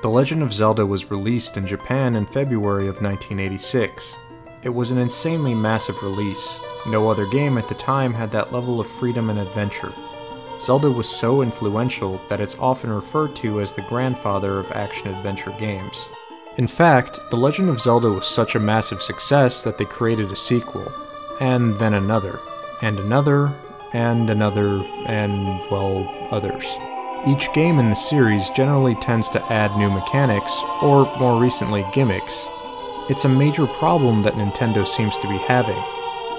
The Legend of Zelda was released in Japan in February of 1986. It was an insanely massive release. No other game at the time had that level of freedom and adventure. Zelda was so influential that it's often referred to as the grandfather of action-adventure games. In fact, The Legend of Zelda was such a massive success that they created a sequel, and then another, and another, and another, and, well, others. Each game in the series generally tends to add new mechanics, or more recently, gimmicks. It's a major problem that Nintendo seems to be having.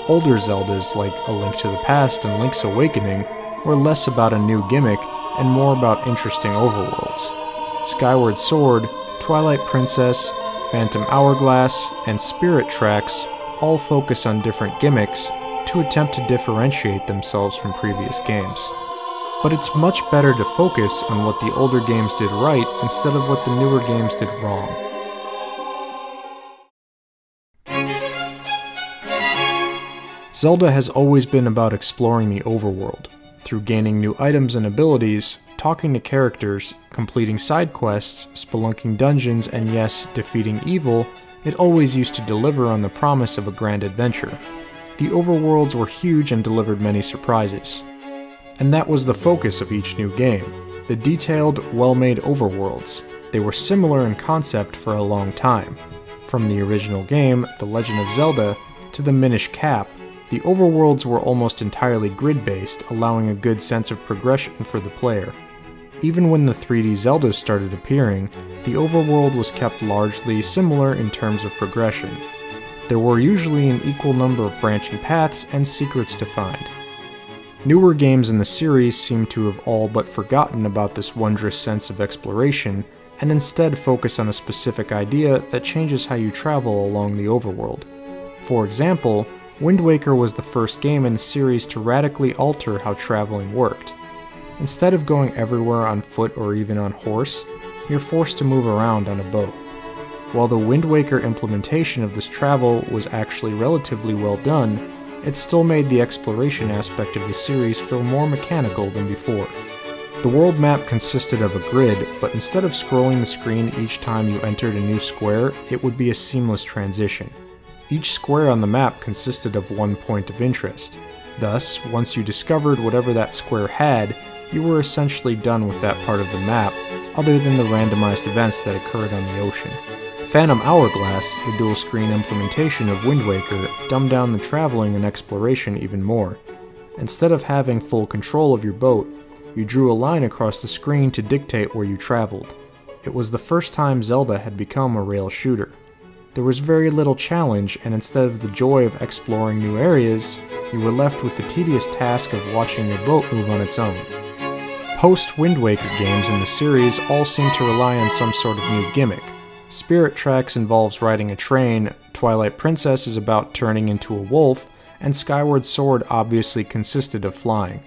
Older Zeldas like A Link to the Past and Link's Awakening were less about a new gimmick and more about interesting overworlds. Skyward Sword, Twilight Princess, Phantom Hourglass, and Spirit Tracks all focus on different gimmicks to attempt to differentiate themselves from previous games. But it's much better to focus on what the older games did right instead of what the newer games did wrong. Zelda has always been about exploring the overworld, through gaining new items and abilities, talking to characters, completing side quests, spelunking dungeons, and yes, defeating evil. It always used to deliver on the promise of a grand adventure. The overworlds were huge and delivered many surprises. And that was the focus of each new game, the detailed, well-made overworlds. They were similar in concept for a long time. From the original game, The Legend of Zelda, to the Minish Cap, the overworlds were almost entirely grid-based, allowing a good sense of progression for the player. Even when the 3D Zeldas started appearing, the overworld was kept largely similar in terms of progression. There were usually an equal number of branching paths and secrets to find. Newer games in the series seem to have all but forgotten about this wondrous sense of exploration, and instead focus on a specific idea that changes how you travel along the overworld. For example, Wind Waker was the first game in the series to radically alter how traveling worked. Instead of going everywhere on foot or even on horse, you're forced to move around on a boat. While the Wind Waker implementation of this travel was actually relatively well done, it still made the exploration aspect of the series feel more mechanical than before. The world map consisted of a grid, but instead of scrolling the screen each time you entered a new square, it would be a seamless transition. Each square on the map consisted of one point of interest. Thus, once you discovered whatever that square had, you were essentially done with that part of the map, other than the randomized events that occurred on the ocean. Phantom Hourglass, the dual-screen implementation of Wind Waker, dumbed down the traveling and exploration even more. Instead of having full control of your boat, you drew a line across the screen to dictate where you traveled. It was the first time Zelda had become a rail shooter. There was very little challenge, and instead of the joy of exploring new areas, you were left with the tedious task of watching your boat move on its own. Post-Wind Waker games in the series all seem to rely on some sort of new gimmick. Spirit Tracks involves riding a train, Twilight Princess is about turning into a wolf, and Skyward Sword obviously consisted of flying.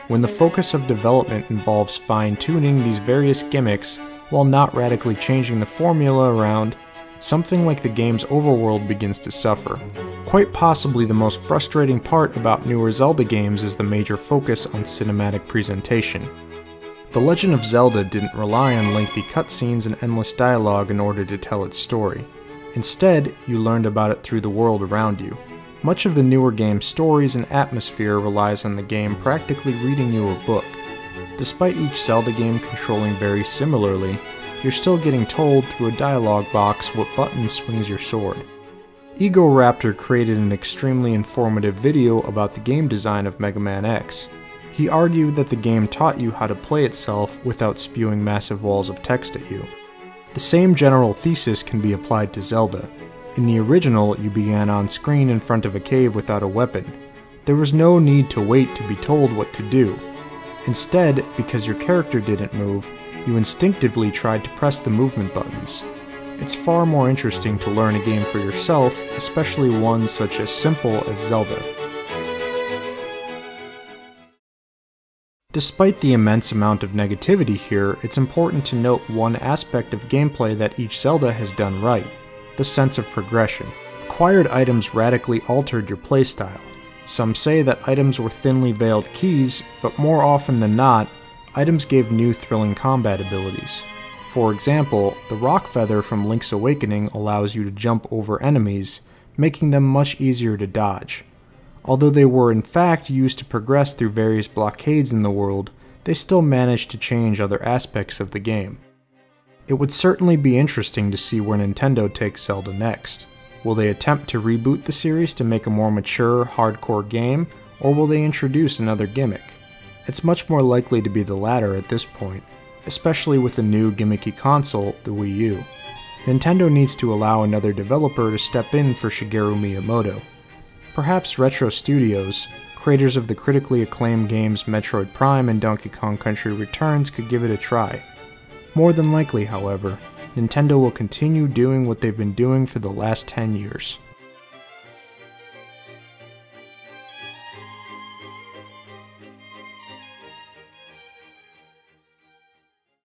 When the focus of development involves fine-tuning these various gimmicks while not radically changing the formula around, something like the game's overworld begins to suffer. Quite possibly the most frustrating part about newer Zelda games is the major focus on cinematic presentation. The Legend of Zelda didn't rely on lengthy cutscenes and endless dialogue in order to tell its story. Instead, you learned about it through the world around you. Much of the newer game's stories and atmosphere relies on the game practically reading you a book. Despite each Zelda game controlling very similarly, you're still getting told through a dialogue box what button swings your sword. Egoraptor created an extremely informative video about the game design of Mega Man X. He argued that the game taught you how to play itself without spewing massive walls of text at you. The same general thesis can be applied to Zelda. In the original, you began on screen in front of a cave without a weapon. There was no need to wait to be told what to do. Instead, because your character didn't move, you instinctively tried to press the movement buttons. It's far more interesting to learn a game for yourself, especially one such as simple as Zelda. Despite the immense amount of negativity here, it's important to note one aspect of gameplay that each Zelda has done right: the sense of progression. Acquired items radically altered your playstyle. Some say that items were thinly veiled keys, but more often than not, items gave new thrilling combat abilities. For example, the rock feather from Link's Awakening allows you to jump over enemies, making them much easier to dodge. Although they were in fact used to progress through various blockades in the world, they still managed to change other aspects of the game. It would certainly be interesting to see where Nintendo takes Zelda next. Will they attempt to reboot the series to make a more mature, hardcore game, or will they introduce another gimmick? It's much more likely to be the latter at this point, especially with the new gimmicky console, the Wii U. Nintendo needs to allow another developer to step in for Shigeru Miyamoto. Perhaps Retro Studios, creators of the critically acclaimed games Metroid Prime and Donkey Kong Country Returns, could give it a try. More than likely, however, Nintendo will continue doing what they've been doing for the last 10 years.